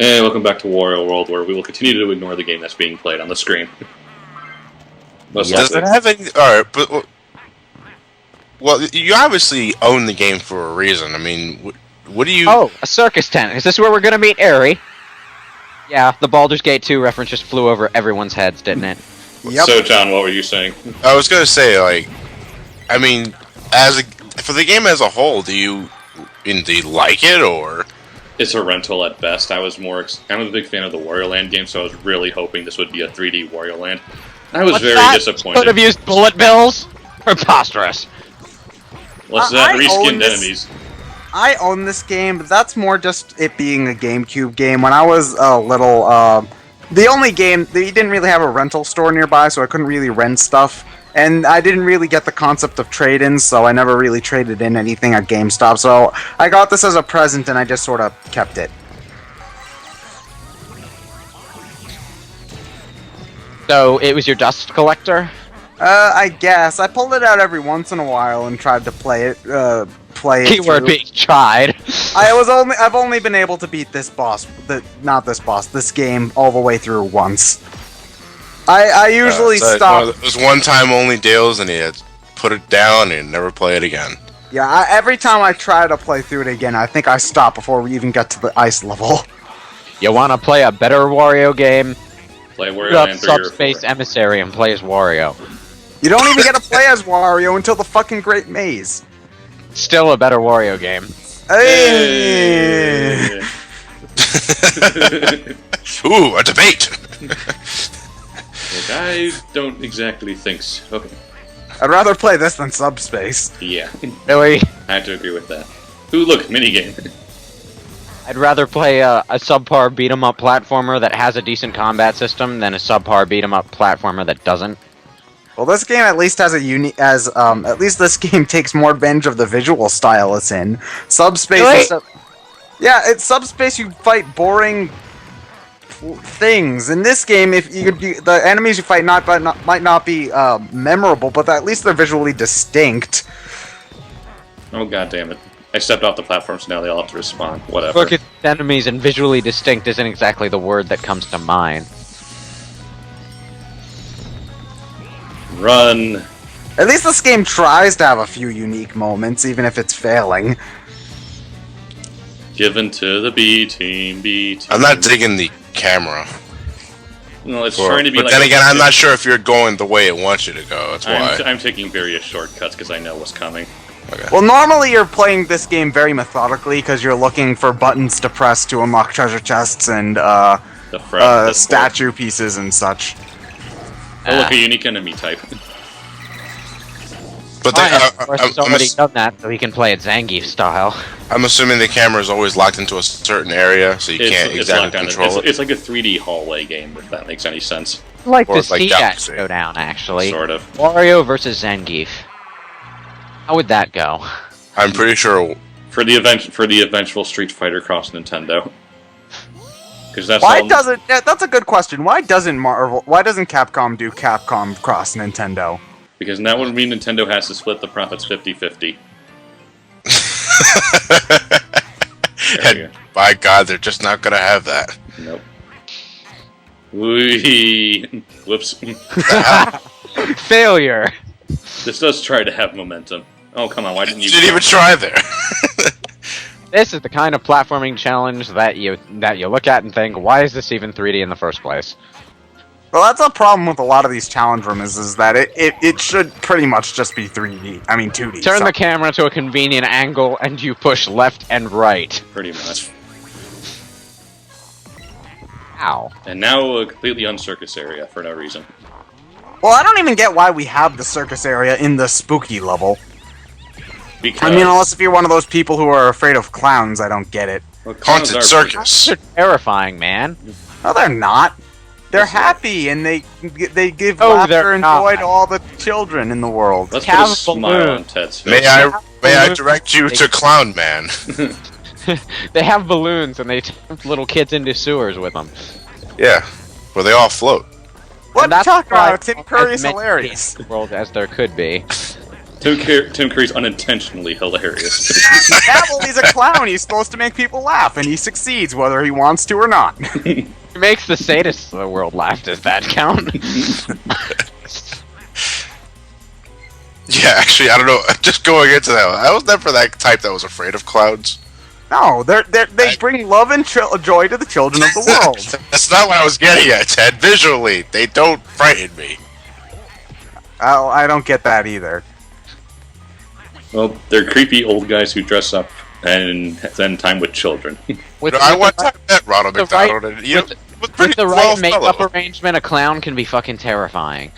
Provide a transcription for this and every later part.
Hey, welcome back to Wario World, where we will continue to ignore the game that's being played on the screen. Does it have any? Alright, but... Well, you obviously own the game for a reason. I mean, what do you... Oh, a circus tent. Is this where we're gonna meet Eri? Yeah, the Baldur's Gate 2 reference just flew over everyone's heads, didn't it? Yep. So, John, what were you saying? I was gonna say, like... I mean, for the game as a whole, do you indeed like it, or...? It's a rental at best. I'm a big fan of the Wario Land game, so I was really hoping this would be a 3D Wario Land. I was very disappointed. Could have used bullet bills? Preposterous. What's that? Reskinned enemies. I own this game, but that's more just it being a GameCube game. When I was little, the only game, they didn't really have a rental store nearby, so I couldn't really rent stuff. And I didn't really get the concept of trade-ins, so I never really traded in anything at GameStop. So I got this as a present, and I just sort of kept it. So it was your dust collector? I guess. I pulled it out every once in a while and tried to play it. Keyword being tried. I've only been able to beat this boss, this game all the way through once. I usually stop. It was one-time only deals, and he had put it down and never play it again. Yeah, every time I try to play through it again, I think I stop before we even get to the ice level. You want to play a better Wario game? Play Wario Land 3 or 4. Subspace Emissary and play as Wario. You don't even get to play as Wario until the fucking Great Maze. Still a better Wario game. Hey! Ooh, a debate! Look, I don't exactly think so. Okay. I'd rather play this than Subspace. Yeah. Really? I have to agree with that. Ooh, look, minigame. I'd rather play a subpar beat-em-up platformer that has a decent combat system than a subpar beat-em-up platformer that doesn't. Well, this game at least has at least this game takes more advantage of the visual style it's in. Subspace Really? It's Subspace, you fight boring things. In this game, the enemies you fight might not be memorable, but at least they're visually distinct. Oh, god damn it. I stepped off the platform, so now they all have to respawn. Whatever. Look at enemies and visually distinct isn't exactly the word that comes to mind. Run. At least this game tries to have a few unique moments, even if it's failing. Given to the B-team, B-team. I'm not digging the camera. No, it's trying to be but like... then again, I'm not sure if you're going the way it wants you to go, that's why. I'm taking various shortcuts because I know what's coming. Okay. Well, normally you're playing this game very methodically because you're looking for buttons to press to unlock treasure chests and statue pieces and such. Oh, look, a unique enemy type. But he's already done that, so he can play it Zangief style. I'm assuming the camera is always locked into a certain area, so you can't exactly control it. It's like a 3D hallway game, if that makes any sense. I'd like to like see that Galaxy. go down, actually. Sort of. Wario versus Zangief. How would that go? I'm pretty sure... For the eventual Street Fighter cross Nintendo. Because that's That's a good question. Why doesn't Capcom do Capcom cross Nintendo? Because that would mean Nintendo has to split the profits 50-50. And by God, they're just not gonna have that. Nope. Whee! Whoops. Failure! This does try to have momentum. Oh, come on, why didn't you... You didn't even try there. This is the kind of platforming challenge that you look at and think, why is this even 3D in the first place? Well, that's a problem with a lot of these challenge rooms, is that it should pretty much just be 3D. I mean, 2D. Turn the camera to a convenient angle, and you push left and right. Pretty much. Ow. And now a completely uncircus area for no reason. Well, I don't even get why we have the circus area in the spooky level. Because... I mean, unless if you're one of those people who are afraid of clowns, I don't get it. Well, clowns Haunted circus. They're terrifying, man. No, they're not. They're happy, and they give Oh, laughter they're and not. joy to all the children in the world. Let's Have put a a smile balloon. on Ted's face. May I direct you to Clown Man? They have balloons, and they take little kids into sewers with them. Yeah, where they all float. What And that's talk why about? Tim Curry is as many hilarious. kids in the world as there could be. Tim Curry's unintentionally hilarious. Yeah, well, he's a clown. He's supposed to make people laugh, and he succeeds whether he wants to or not. He makes the sadists of the world laugh. Does that count? Yeah, actually, I don't know. Just going into that, I was never that type that was afraid of clowns. No, they bring love and joy to the children of the world. That's not what I was getting at, Ted. Visually, they don't frighten me. Oh, I don't get that either. Well, they're creepy old guys who dress up and spend time with children. I want to met Ronald McDonald. And, you know, with the right makeup arrangement, a clown can be fucking terrifying.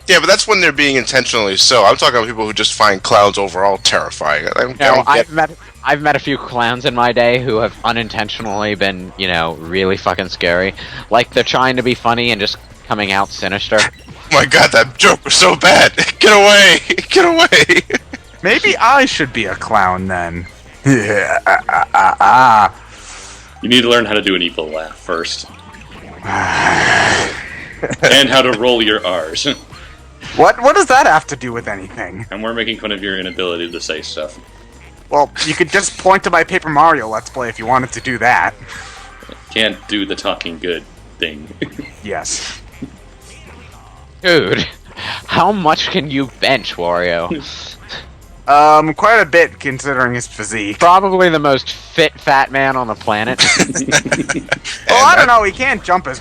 Yeah, but that's when they're being intentionally so. I'm talking about people who just find clowns overall terrifying. I've met a few clowns in my day who have unintentionally been, really fucking scary. Like they're trying to be funny and just coming out sinister. Oh my god, that joke was so bad! Get away! Get away! Maybe I should be a clown then. You need to learn how to do an evil laugh first. And how to roll your R's. What does that have to do with anything? And we're making fun of your inability to say stuff. Well, you could just point to my Paper Mario Let's Play if you wanted to do that. Can't do the talking good thing. Yes. Dude, how much can you bench, Wario? Quite a bit considering his physique. Probably the most fit fat man on the planet. Well, I don't know, he can't jump as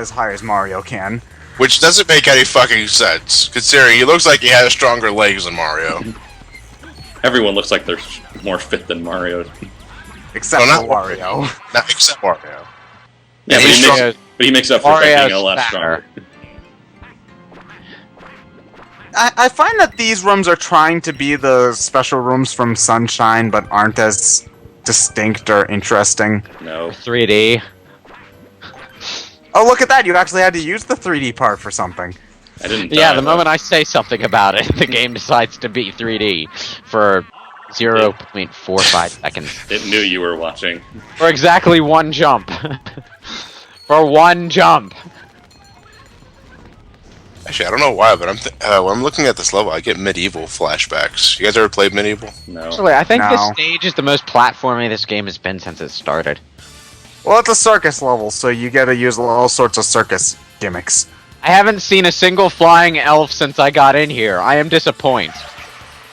high as Mario can. Which doesn't make any fucking sense, considering he looks like he has stronger legs than Mario. Everyone looks like they're more fit than Mario. Except for Wario. Not except Mario. Yeah, but he makes up for being a lot stronger. I find that these rooms are trying to be the special rooms from Sunshine, but aren't as distinct or interesting. No. 3D. Oh, look at that! You actually had to use the 3D part for something. I didn't. Yeah, the moment I say something about it, the game decides to be 3D for 0.45 seconds. It knew you were watching. For exactly one jump. For one jump. Actually, I don't know why, but when I'm looking at this level, I get medieval flashbacks. You guys ever played medieval? No. Actually, I think No. this stage is the most platformy this game has been since it started. Well, it's a circus level, so you gotta use all sorts of circus gimmicks. I haven't seen a single flying elf since I got in here. I am disappointed.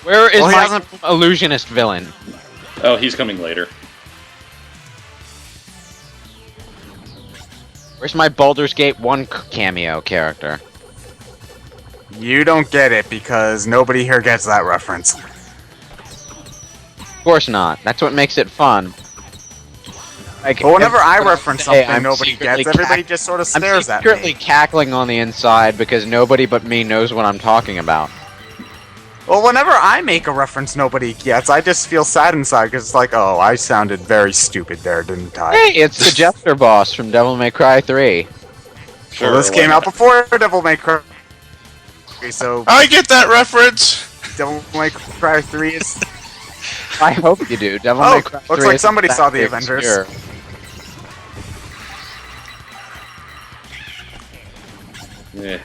Where is my illusionist villain? Oh, he's coming later. Where's my Baldur's Gate 1 cameo character? You don't get it, because nobody here gets that reference. Of course not. That's what makes it fun. Like, But whenever I reference something I'm nobody secretly gets, everybody just sort of stares I'm at secretly me. cackling on the inside because nobody but me knows what I'm talking about. Well, whenever I make a reference nobody gets, I just feel sad inside, because it's like, oh, I sounded very stupid there, didn't I? Hey, it's the Jester boss from Devil May Cry 3. Sure. Well, this came out before Devil May Cry, so I get that reference! Devil May Cry 3 is... I hope you do. Devil Oh, May Cry 3 looks like is somebody saw the very Avengers. obscure. Yeah.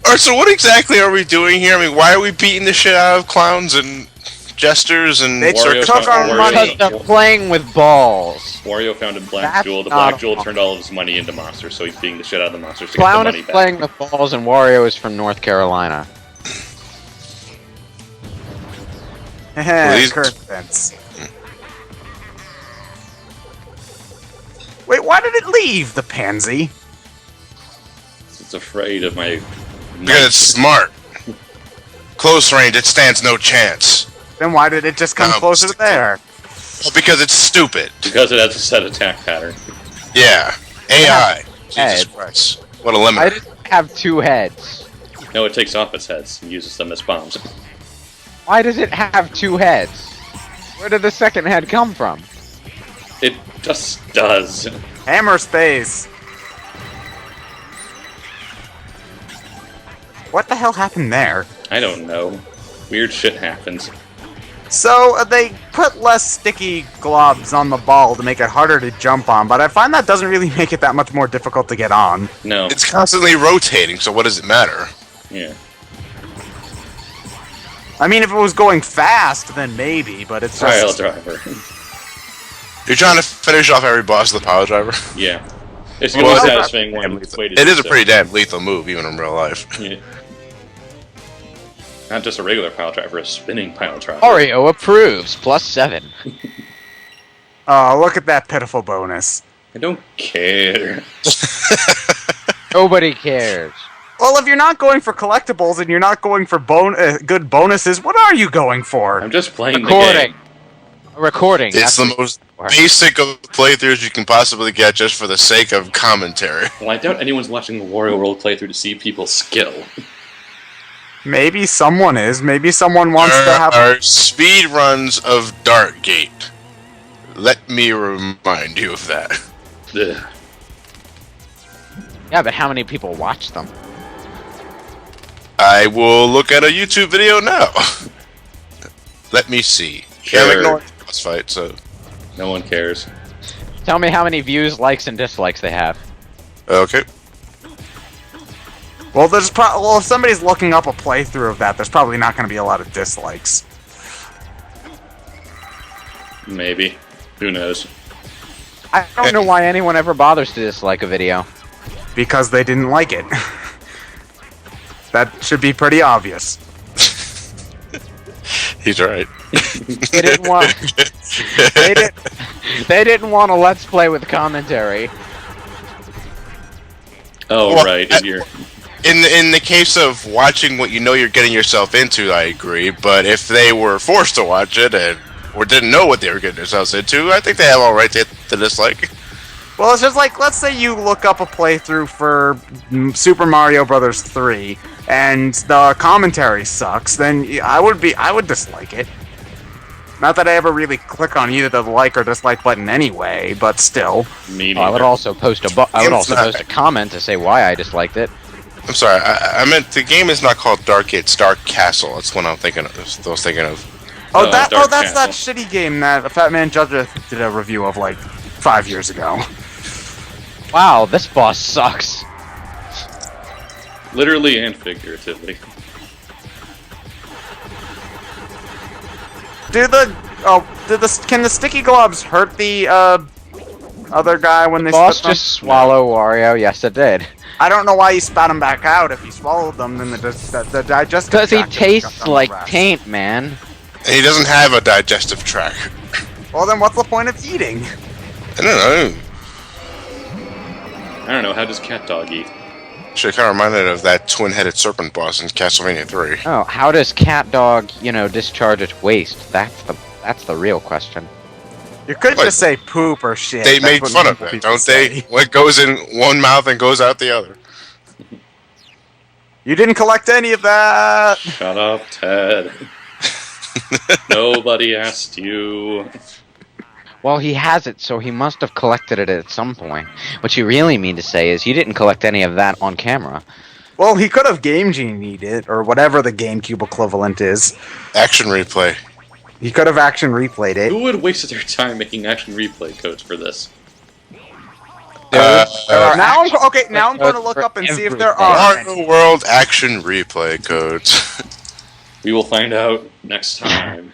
Alright, so what exactly are we doing here? I mean, why are we beating the shit out of clowns and jesters and They Wario took found- our Wario- money. Because they're playing with balls. Wario found a black That's jewel. The not black jewel a- turned all of his money into monsters, so he's beating the shit out of the monsters to Clown get the is money playing back. with balls and Wario is from North Carolina. Please. Current events. Wait, why did it leave, the pansy? It's afraid of my... because it's smart. Close range, it stands no chance. Then why did it just come closer to there? Well, because it's stupid. Because it has a set attack pattern. Yeah. AI. Jesus Heads. Christ. What a Why limit. does it have two heads? No, it takes off its heads and uses them as bombs. Why does it have two heads? Where did the second head come from? It just does. Hammer space. What the hell happened there? I don't know. Weird shit happens. So, they put less sticky globs on the ball to make it harder to jump on, but I find that doesn't really make it that much more difficult to get on. No. It's constantly rotating, so what does it matter? Yeah. I mean, if it was going fast, then maybe, but it's Pile just... driver. You're trying to finish off every boss with the pile driver? Yeah. It's Well, gonna be well, satisfying when you wait. It is a pretty damn lethal move, even in real life. Yeah. Not just a regular pile driver, a spinning pile driver. Wario approves, +7. Oh, look at that pitiful bonus. I don't care. Nobody cares. Well, if you're not going for collectibles and you're not going for good bonuses, what are you going for? I'm just playing Recording. the game. Recording. It's the most basic of playthroughs you can possibly get just for the sake of commentary. Well, I doubt anyone's watching the Wario World playthrough to see people's skill. Maybe someone is. Maybe someone wants There to have... are speed runs of Darkgate. Let me remind you of that. Ugh. Yeah, but how many people watch them? I will look at a YouTube video now. Let me see. Sure. Can't ignore the boss fight, so... No one cares. Tell me how many views, likes, and dislikes they have. Okay. Well, well, if somebody's looking up a playthrough of that, there's probably not going to be a lot of dislikes. Maybe. Who knows? I don't know why anyone ever bothers to dislike a video. Because they didn't like it. That should be pretty obvious. He's right. They didn't want. They didn't want a let's play with commentary. Oh, Well, right. And you're... In the case of watching what you know you're getting yourself into, I agree. But if they were forced to watch it or didn't know what they were getting themselves into, I think they have all right to dislike. Well, it's just like, let's say you look up a playthrough for Super Mario Brothers 3, and the commentary sucks, then I would dislike it. Not that I ever really click on either the like or dislike button anyway, but still. Me I would neither. also post a comment to say why I disliked it. I'm sorry, I meant the game is not called Dark, it's Dark Castle. That's what I was thinking of. Oh, that's Dark that Castle. shitty game that Fat Man Judge did a review of like 5 years ago. Wow, this boss sucks. Literally and figuratively. Can the sticky gloves hurt the other guy when they Boss spit them? just swallow Wario. Yes, it did. I don't know why you spat them back out. If you swallowed them, then the digestive Because he tract tastes got them like rest. taint, man. And he doesn't have a digestive tract. Well, then what's the point of eating? I don't know. I don't know, how does Cat Dog eat? Actually, kind of reminded of that twin-headed serpent boss in Castlevania 3. Oh, how does Cat Dog, discharge its waste? That's the real question. You could What? just say poop or shit. They That's make what fun of people it, don't say. they? What goes in one mouth and goes out the other. You didn't collect any of that. Shut up, Ted. Nobody asked you. Well, he has it, so he must have collected it at some point. What you really mean to say is you didn't collect any of that on camera. Well, he could have Game Genied it, or whatever the GameCube equivalent is. Action replay. He could have action replayed it. Who would waste their time making action replay codes for this? Now I'm going to look up and see if there are. any. Wario World action replay codes. We will find out next time.